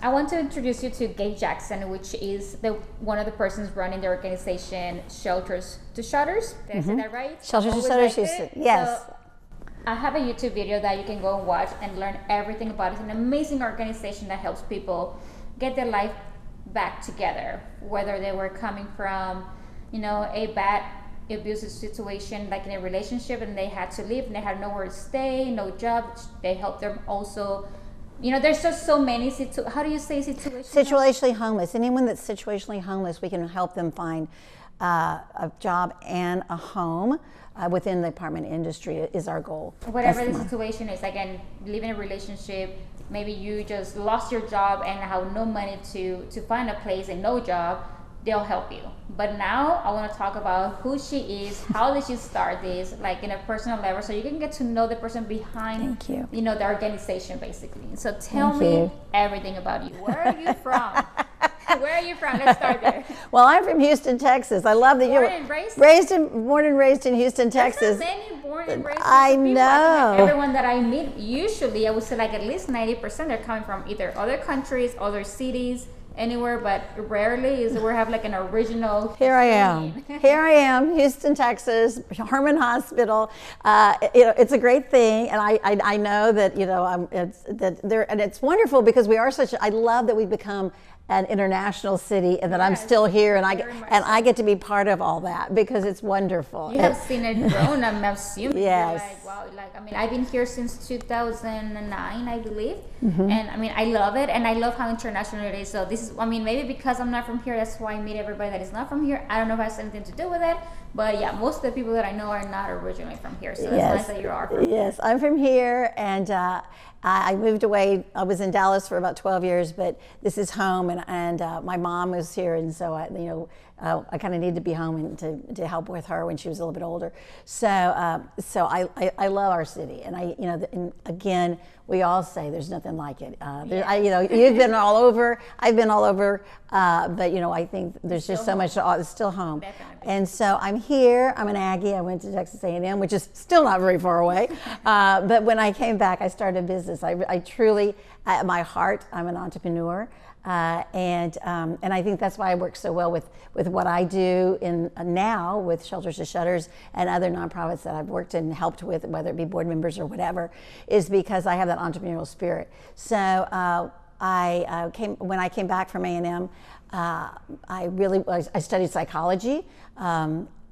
I want to introduce you to Gaye Jackson, which is one of the persons running the organization Shelters to Shutters. Did I say that right? Shelters to Shutters, Houston. Yes. So, I have a YouTube video that you can go and watch and learn everything about. It's an amazing organization that helps people get their life back together, whether they were coming from, a bad abusive situation, like in a relationship, and they had to leave and they had nowhere to stay, no job. They help them also. There's just so many how do you say situationally homeless. Anyone that's situationally homeless, we can help them find a job and a home within the apartment industry is our goal. Whatever the situation is, again, living a relationship, maybe you just lost your job and have no money to find a place and no job, they'll help you. But now I want to talk about who she is, how did she start this, like in a personal level, so you can get to know the person behind, the organization basically. So tell me everything about you. Where are you from? Where are you from? Let's start there. Well, I'm from Houston, Texas. I love that you're born and raised in Houston, Texas. There's not many born and raised I know. Everyone that I meet, usually I would say like at least 90% they're coming from either other countries, other cities, anywhere, but rarely is we have like an original. Here I am, Houston, Texas, Herman Hospital. It's a great thing, and I know that it's wonderful because we are I love that we've become an international city, and that I'm still here, and I get to be part of all that because it's wonderful. You have seen it grown, I'm assuming. Yes. I've been here since 2009, I believe, and I love it, and I love how international it is. So this is, maybe because I'm not from here, that's why I meet everybody that is not from here. I don't know if it has anything to do with it, but yeah, most of the people that I know are not originally from here. So that's nice that you are from here. Yes, I'm from here, and I moved away. I was in Dallas for about 12 years, but this is home, and my mom was here, and so I kind of needed to be home and to help with her when she was a little bit older. So I love our city, and and again, we all say there's nothing like it. You've been all over, I've been all over, but I think there's just so much. It's still home. Definitely. And so I'm here. I'm an Aggie. I went to Texas A&M, which is still not very far away. But when I came back, I started a business. I truly, at my heart, I'm an entrepreneur. And I think that's why I work so well with what I do now with Shelters to Shutters and other nonprofits that I've worked and helped with, whether it be board members or whatever, is because I have that entrepreneurial spirit. So when I came back from A&M, I studied psychology,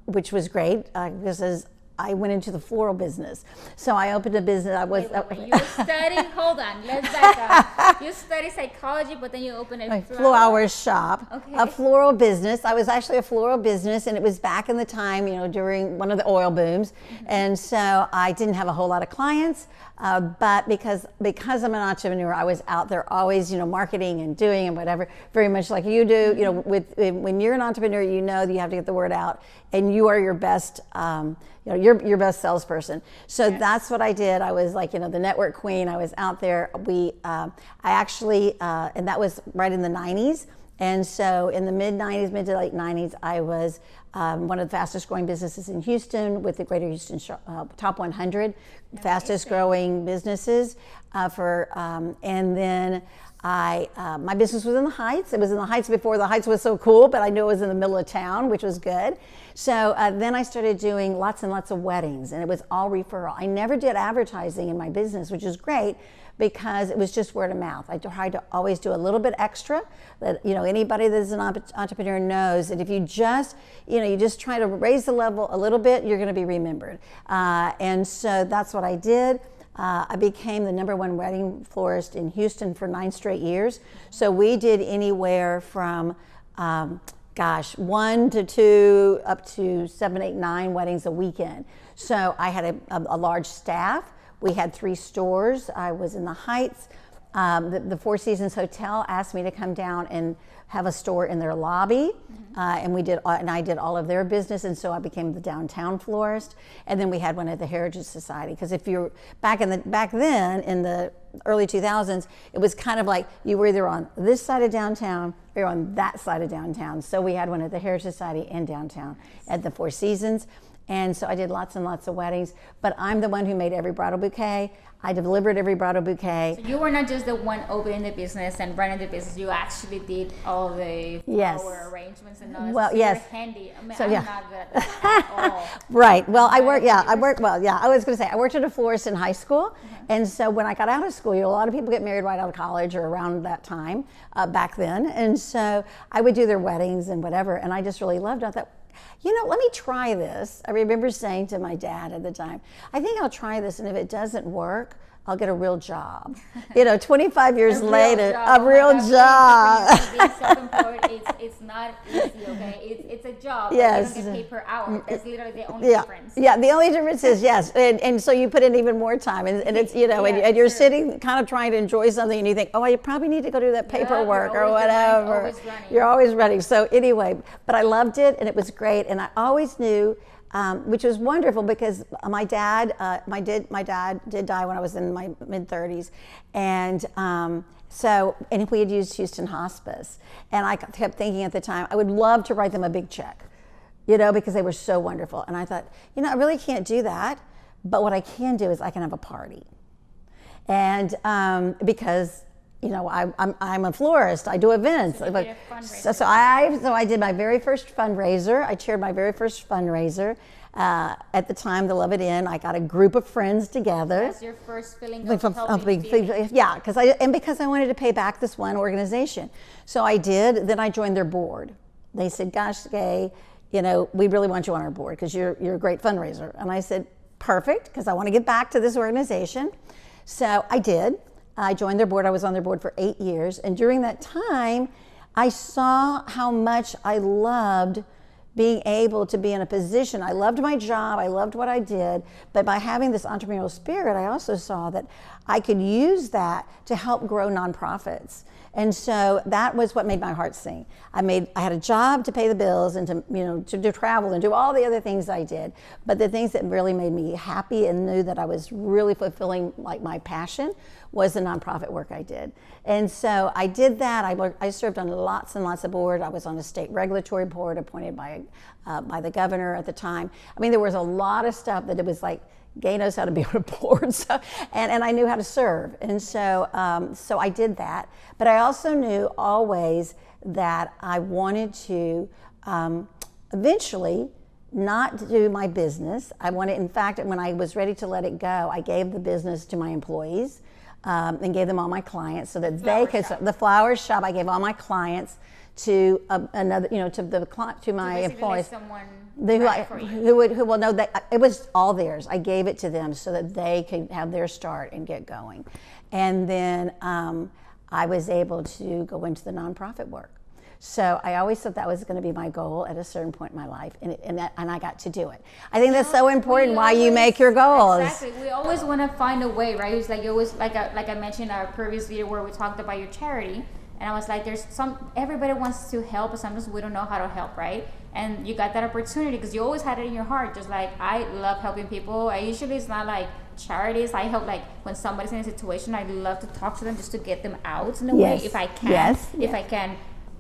which was great because I went into the floral business. So I opened a business. You were studying, hold on, let's back up. You studied psychology, but then you opened a flower shop, okay. A floral business. I was actually a floral business, and it was back in the time, during one of the oil booms. And so I didn't have a whole lot of clients, but because I'm an entrepreneur, I was out there always, marketing and doing and whatever, very much like you do. When you're an entrepreneur, you know that you have to get the word out, and you are your best, you're your best salesperson. So that's what I did. I was like, the network queen. I was out there. I actually, and that was right in the 90s. And so in the mid to late 90s, I was one of the fastest growing businesses in Houston with the Greater Houston Top 100 fastest growing businesses. And then my business was in the Heights. It was in the Heights before the Heights was so cool, but I knew it was in the middle of town, which was good. So then I started doing lots and lots of weddings, and it was all referral. I never did advertising in my business, which is great because it was just word of mouth. I tried to always do a little bit extra. That anybody that's an entrepreneur knows that if you just try to raise the level a little bit, you're going to be remembered. And so that's what I did. I became the #1 wedding florist in Houston for 9 straight years. So we did anywhere from 1 to 2 up to 7, 8, 9 weddings a weekend. So I had a large staff. We had 3 stores. I was in the Heights. The Four Seasons Hotel asked me to come down and have a store in their lobby, and I did all of their business, and so I became the downtown florist. And then we had one at the Heritage Society, because if you're back then in the early 2000s, it was kind of like you were either on this side of downtown or you're on that side of downtown. So we had one at the Heritage Society in downtown at the Four Seasons. And so I did lots and lots of weddings, but I'm the one who made every bridal bouquet. I delivered every bridal bouquet. So you were not just the one opening the business and running the business. You actually did all the flower arrangements and all that. Well, so yes. You were handy. I mean, So, I'm yeah. not good at that at all. Right. Well, I worked at a florist in high school. And so when I got out of school, a lot of people get married right out of college or around that time back then. And so I would do their weddings and whatever. And I just really loved it. I thought, let me try this. I remember saying to my dad at the time, I think I'll try this, and if it doesn't work, I'll get a real job. 25 years later, a real job. Being self-employed, it's not easy, okay? It's a job. Yes. You don't get paid per hour. That's literally the only difference. Yeah, the only difference is, yes. And so you put in even more time. And it's, and you're sitting kind of trying to enjoy something, and you think, oh, I probably need to go do that paperwork or whatever. You're always running. So anyway, but I loved it, and it was great. And I always knew, which was wonderful because my dad did die when I was in my mid-30s, and we had used Houston Hospice, and I kept thinking at the time I would love to write them a big check, because they were so wonderful, and I thought, I really can't do that, but what I can do is I can have a party, and because I'm a florist. I do events. So, so I did my very first fundraiser. I chaired my very first fundraiser. At the time, the Love It In. I got a group of friends together. That's your first feeling of helping. Yeah, because I wanted to pay back this one organization. So I did. Then I joined their board. They said, "Gosh, Gaye, we really want you on our board because you're a great fundraiser." And I said, "Perfect," because I want to give back to this organization. So I did. I joined their board. I was on their board for 8 years. And during that time, I saw how much I loved being able to be in a position. I loved my job. I loved what I did. But by having this entrepreneurial spirit, I also saw that I could use that to help grow nonprofits. And so that was what made my heart sing. I had a job to pay the bills and to travel and do all the other things I did. But the things that really made me happy and knew that I was really fulfilling my passion was the nonprofit work I did. And so I did that. I served on lots and lots of boards. I was on a state regulatory board appointed by the governor at the time. I mean, there was a lot of stuff that it was like, Gaye knows how to be on a board, and I knew how to serve, and so I did that. But I also knew always that I wanted to eventually not do my business. In fact, when I was ready to let it go, I gave the business to my employees and gave them all my clients so that they could. The flower shop, I gave all my clients to another, to my employees. Who will know that it was all theirs. I gave it to them so that they could have their start and get going. And then I was able to go into the nonprofit work. So I always thought that was going to be my goal at a certain point in my life, and I got to do it. I think that's so important. Why you make your goals. Exactly. We always want to find a way, right? It's like you always, like I mentioned in our previous video where we talked about your charity. And I was like, everybody wants to help, but sometimes we don't know how to help, right? And you got that opportunity because you always had it in your heart. Just like, I love helping people. It's not like charities. I help, like, when somebody's in a situation, I love to talk to them just to get them out in a way, if I can.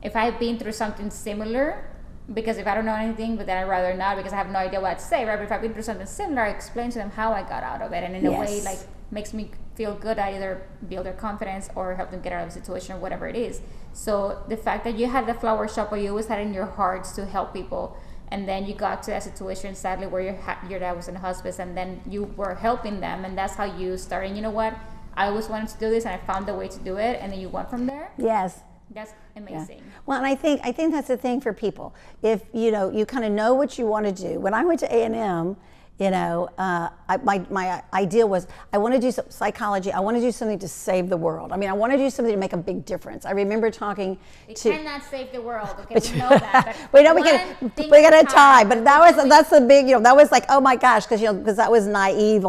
If I've been through something similar, because if I don't know anything, but then I'd rather not because I have no idea what to say, right? But if I've been through something similar, I explain to them how I got out of it. And in a way, like, makes me feel good. I either build their confidence or help them get out of the situation or whatever it is. So the fact that you had the flower shop, or you always had it in your hearts to help people, and then you got to that situation, sadly, where your dad was in hospice, and then you were helping them, and that's how you started. You know what? I always wanted to do this, and I found a way to do it, and then you went from there. Yes. That's amazing. Yeah. Well, and I think that's the thing for people. If you kind of know what you want to do. When I went to A&M, my ideal was I want to do some psychology. I want to do something to save the world. I mean, I want to do something to make a big difference. I remember talking to. You cannot save the world. Okay, we know that. We know we got a tie. But that's the big. That was like, oh my gosh, because that was naive,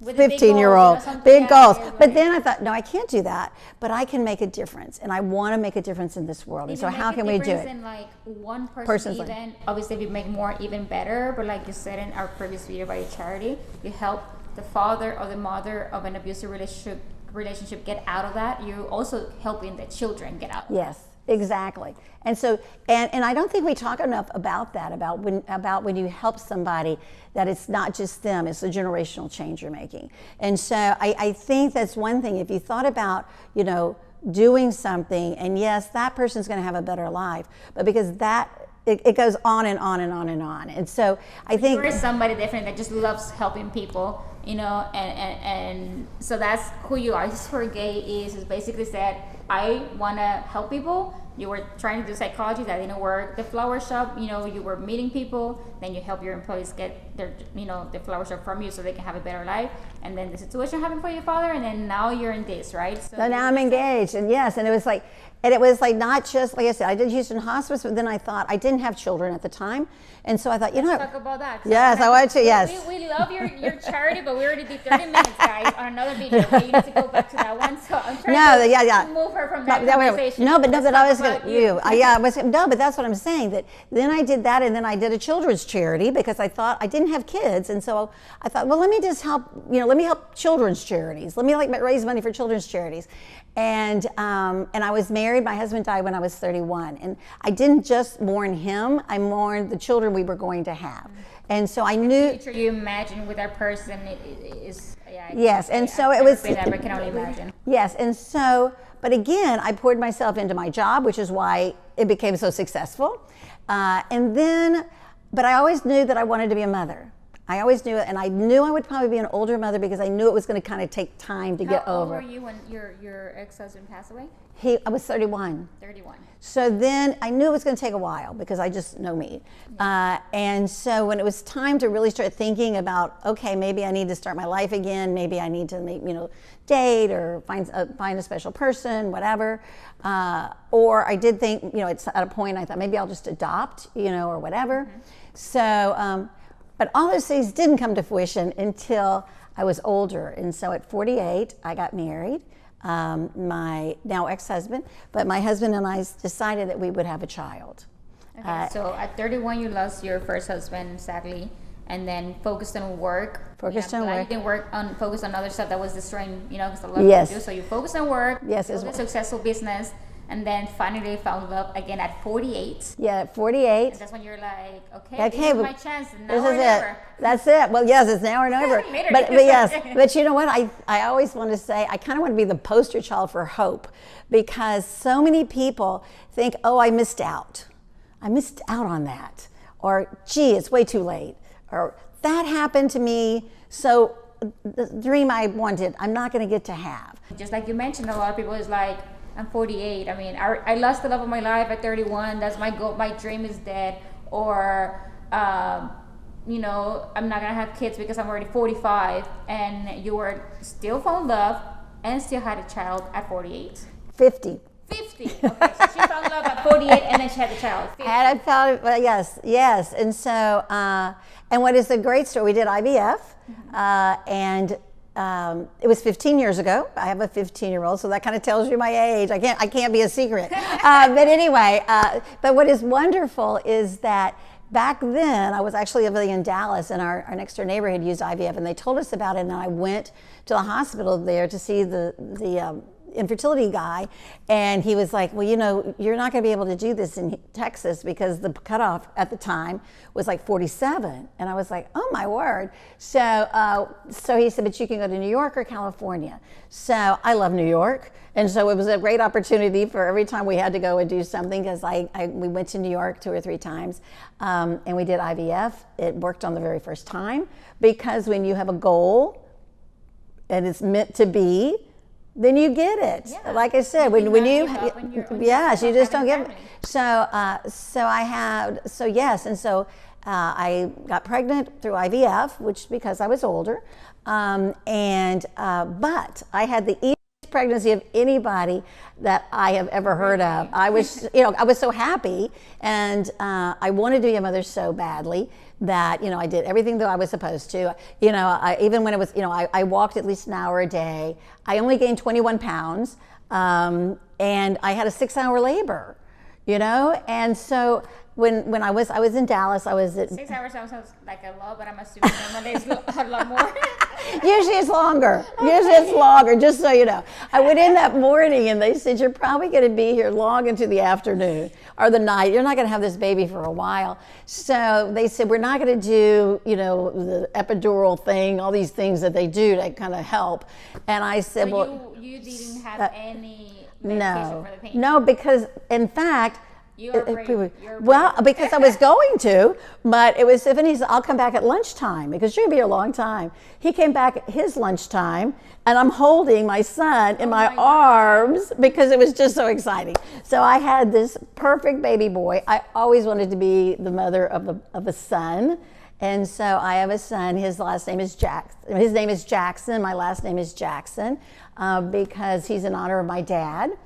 15-year-old, big goals. But then I thought, no, I can't do that. But I can make a difference, and I want to make a difference in this world. And so how can we do it? In like one person obviously we make more even better. But like you said in our previous video about your charity, you help the father or the mother of an abusive relationship get out of that. You're also helping the children get out. Yes. Exactly. And so, and I don't think we talk enough about that, about when you help somebody, that it's not just them, it's a generational change you're making. And so I think that's one thing. If you thought about, doing something, and yes, that person's going to have a better life, but because it goes on and on and on and on. And so I think there is somebody different that just loves helping people, and so that's who you are. This is where Gaye is basically said, I want to help people. You were trying to do psychology, that didn't work. The flower shop, you were meeting people, then you help your employees get their, the flower shop from you so they can have a better life. And then the situation happened for your father, and then now you're in this, right? So now I'm engaged, and yes, and it was like not just, like I said, I did Houston Hospice, but then I thought, I didn't have children at the time, and so I thought, Let's talk about that. So yes, I want to, yes. We love your charity, but we already did 30 minutes, guys, on another video, okay? You need to go back to that one, so I'm trying to move her from that conversation. But I was going to, but that's what I'm saying, that then I did that, and then I did a children's charity, because I thought, I didn't have kids, and so I thought, well, let me just help, let me help children's charities. Let me raise money for children's charities. And I was married. My husband died when I was 31, and I didn't just mourn him. I mourned the children we were going to have, and so I knew. The future you imagine with that person is. Yes, and so it was. I can only imagine. Yes, and so, but again, I poured myself into my job, which is why it became so successful, and then, but I always knew that I wanted to be a mother. I always knew it, and I knew I would probably be an older mother because I knew it was going to kind of take time to get over. How old were you when your ex-husband passed away? I was 31. 31. So then I knew it was going to take a while because I just know me. And so when it was time to really start thinking about, okay, maybe I need to start my life again. Maybe I need to date or find a special person, whatever. Or I did think, it's at a point I thought maybe I'll just adopt, or whatever. Mm-hmm. So. But all those things didn't come to fruition until I was older. And so at 48, I got married, my now ex-husband, but my husband and I decided that we would have a child. Okay, so at 31, you lost your first husband, sadly, and then focused on work. You didn't focus on other stuff that was destroying, because a lot of people do. So you focused on work, built a successful business, and then finally found love again at 48. Yeah, at 48. And that's when you're like, okay, this is my chance, and now or never. It. That's it. Well, yes, it's now or never. but yes, but you know what? I always want to say, I kind of want to be the poster child for hope, because so many people think, oh, I missed out. I missed out on that. Or, gee, it's way too late. Or, that happened to me, so the dream I wanted, I'm not going to get to have. Just like you mentioned, a lot of people is like, I'm 48. I mean, I lost the love of my life at 31. That's my goal. My dream is dead. Or, I'm not gonna have kids because I'm already 45. And you were still found love and still had a child at 48. 50. 50. Okay, so she found love at 48 and then she had a child. 50. And I found, yes. And so, and what is a great story? We did IVF, and. It was 15 years ago. I have a 15-year-old, so that kind of tells you my age. I can't be a secret. But anyway, but what is wonderful is that back then, I was actually living in Dallas, and our next door neighbor had used IVF, and they told us about it, and I went to the hospital there to see the infertility guy, and he was like, well, you're not going to be able to do this in Texas because the cutoff at the time was like 47. And I was like, oh my word. So he said, but you can go to New York or California. So I love New York. And so it was a great opportunity for every time we had to go and do something, because we went to New York 2 or 3 times, and we did IVF. It worked on the very first time, because when you have a goal and it's meant to be, then you get it. Yeah. Like I said, when you just don't give it. So I got pregnant through IVF, which because I was older, but I had the easiest pregnancy of anybody that I have ever heard of. I was, I was so happy, and I wanted to be a mother so badly that, I did everything that I was supposed to. Even when it was, I walked at least an hour a day. I only gained 21 pounds, and I had a 6-hour labor. you know. And so when I was in Dallas, I was at 6 hours sounds like a lot, but I'm assuming normally it's a lot more. Usually it's longer. Usually it's longer, just so you know. I went in that morning and they said, you're probably going to be here long into the afternoon or the night. You're not going to have this baby for a while. So they said, we're not going to do, you know, the epidural thing, all these things that they do to kind of help. And I said, So well, you didn't have any medication no, for the pain? no, because in fact, You're brave. well, because I was going to, but it was Tiffany said, I'll come back at lunchtime because you're going to be here a long time. He came back at his lunchtime, and I'm holding my son in my arms because it was just so exciting. So I had this perfect baby boy. I always wanted to be the mother of a son. And so I have a son. His last name is Jackson. His name is Jackson. My last name is Jackson because he's in honor of my dad.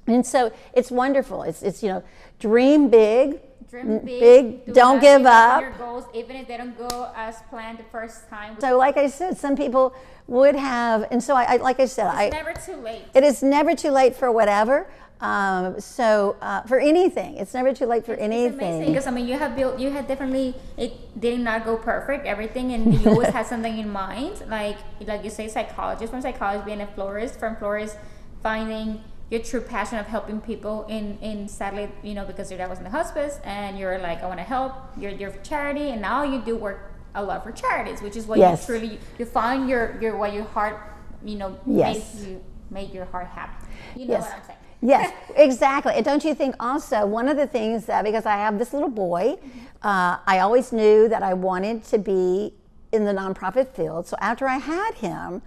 And so it's wonderful. It's you know, dream big. Dream big. Don't give up. Your goals, even if they don't go as planned the first time. So like I said, some people would have, and so I like I said, it's never too late. It is never too late for whatever. For anything, it's never too late for anything. It's amazing because I mean, you had definitely, it did not go perfect, everything, and you always had something in mind. Like you say, psychologist, from psychologist, being a florist, from florist, finding your true passion of helping people in sadly, you know, because your dad was in the hospice and you're like, I want to help, you're charity, and now you do work a lot for charities, which is what you truly, you find your what your heart, you know, make your heart happy. You know what I'm saying? Yes, exactly. And don't you think also, one of the things that, because I have this little boy, I always knew that I wanted to be in the nonprofit field. So after I had him,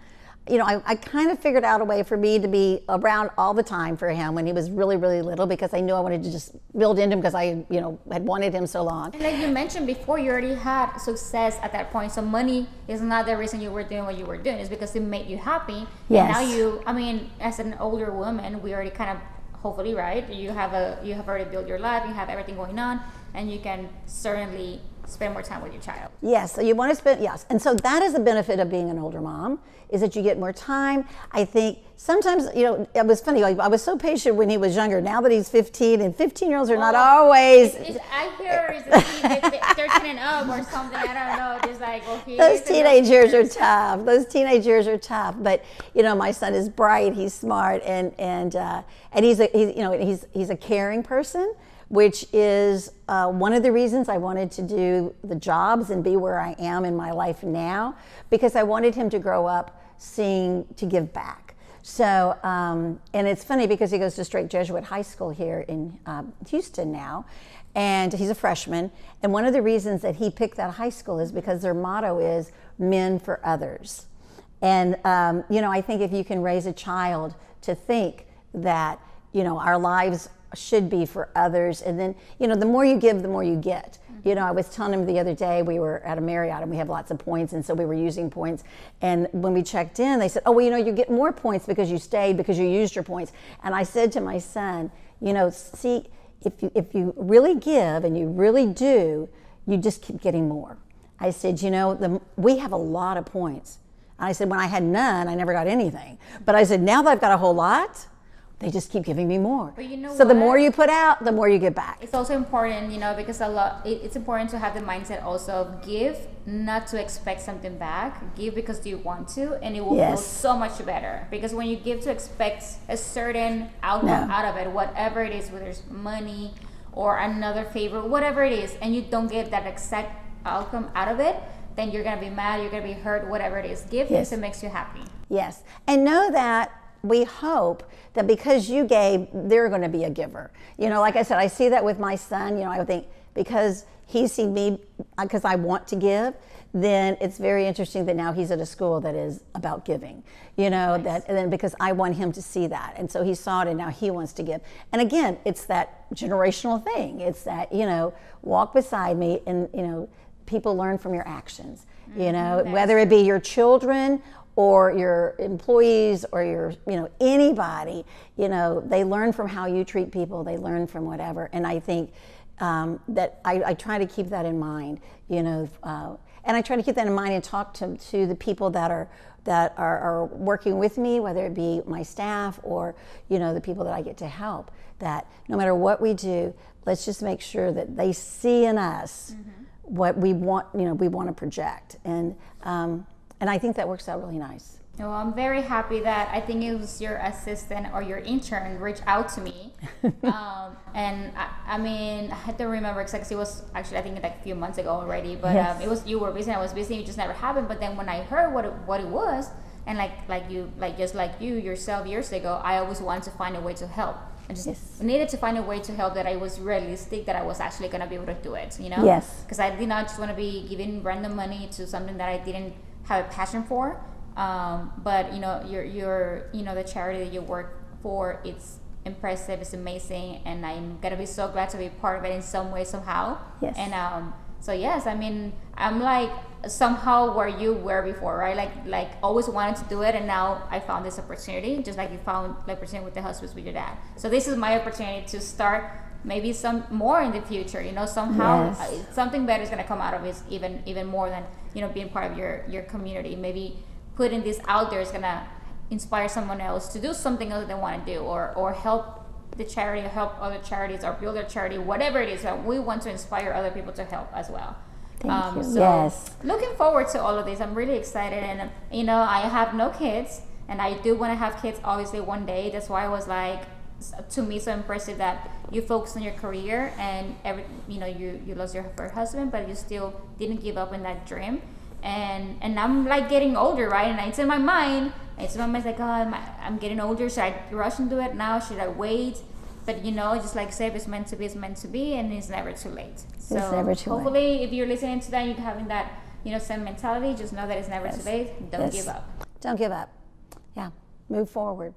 you know, I kind of figured out a way for me to be around all the time for him when he was really, really little, because I knew I wanted to just build into him because I, you know, had wanted him so long. And like you mentioned before, you already had success at that point. So money is not the reason you were doing what you were doing. It's because it made you happy. Yes. And now I mean, as an older woman, we already kind of, hopefully, right? You have already built your life, you have everything going on, and you can certainly spend more time with your child. Yes, so you want to spend, yes. And so that is the benefit of being an older mom, is that you get more time. I think sometimes, you know, it was funny, like, I was so patient when he was younger. Now that he's 15, and 15-year-olds are not always. I hear it's 13 and up or something, I don't know, just like, okay. Those teenage years are tough. Those teenage years are tough. But, you know, my son is bright, he's smart, and he's a caring person, which is one of the reasons I wanted to do the jobs and be where I am in my life now, because I wanted him to grow up seeing to give back. So, and it's funny because he goes to Straight Jesuit High School here in Houston now, and he's a freshman. And one of the reasons that he picked that high school is because their motto is men for others. And, you know, I think if you can raise a child to think that, you know, our lives should be for others, and then, you know, the more you give, the more you get. You know, I was telling him the other day, we were at a Marriott and we have lots of points, and so we were using points, and when we checked in, they said, oh, well, you know, you get more points because you stayed, because you used your points. And I said to my son, you know, see, if you really give and you really do, you just keep getting more. I said, you know, we have a lot of points. And I said, when I had none, I never got anything. But I said, now that I've got a whole lot, they just keep giving me more. But you know so the more you put out, the more you get back. It's also important, you know, because it's important to have the mindset also of give, not to expect something back. Give because you want to, and it will feel so much better. Because when you give to expect a certain outcome out of it, whatever it is, whether it's money or another favor, whatever it is, and you don't get that exact outcome out of it, then you're gonna be mad, you're gonna be hurt, whatever it is. Give because it makes you happy. Yes, and know that we hope that because you gave, they're going to be a giver. You know, like I said, I see that with my son. You know, I think because he sees me, because I want to give, then it's very interesting that now he's at a school that is about giving. You know, and then because I want him to see that, and so he saw it, and now he wants to give. And again, it's that generational thing. It's that, you know, walk beside me, and, you know, people learn from your actions. You know, whether it be your children or your employees or your, you know, anybody, you know, they learn from how you treat people, they learn from whatever. And I think that I try to keep that in mind, you know, and I try to keep that in mind and talk to the people that are working with me, whether it be my staff or, you know, the people that I get to help, that no matter what we do, let's just make sure that they see in us what we want, you know, we want to project. And I think that works out really nice. Well, I'm very happy that I think it was your assistant or your intern reached out to me. And I mean, I don't remember exactly. It was actually, I think, like a few months ago already. But Yes. it was, you were busy, I was busy. It just never happened. But then when I heard what it was, and just like you yourself years ago, I always wanted to find a way to help. I just Yes. needed to find a way to help that I was realistic, that I was actually going to be able to do it, you know? Yes. Because I did not just want to be giving random money to something that I didn't have a passion for. But you know, you know, the charity that you work for, it's impressive, it's amazing, and I'm gonna be so glad to be part of it in some way, somehow. Yes. And so yes, I mean, I'm like somehow where you were before, right? Like always wanted to do it, and now I found this opportunity, just like you found the opportunity with the hospice with your dad. So this is my opportunity to start maybe some more in the future, you know, somehow. Yes. Something better is gonna come out of it, even more than, you know, being part of your community. Maybe putting this out there is gonna inspire someone else to do something else they want to do, or help the charity, or help other charities, or build a charity, whatever it is. So we want to inspire other people to help as well. Thank you. So Yes. looking forward to all of this. I'm really excited, and you know, I have no kids, and I do want to have kids obviously one day. That's why I was like, to me, so impressive that you focused on your career, and you know, you lost your first husband, but you still didn't give up on that dream. And I'm like getting older, right? And it's in my mind. It's like, oh, I'm getting older. Should I rush into it now? Should I wait? But you know, just like say, if it's meant to be, it's meant to be, and it's never too late. So It's never too late. hopefully, if you're listening to that, you're having that, you know, same mentality. Just know that it's never too late. Don't Yes. give up. Don't give up. Yeah. Move forward.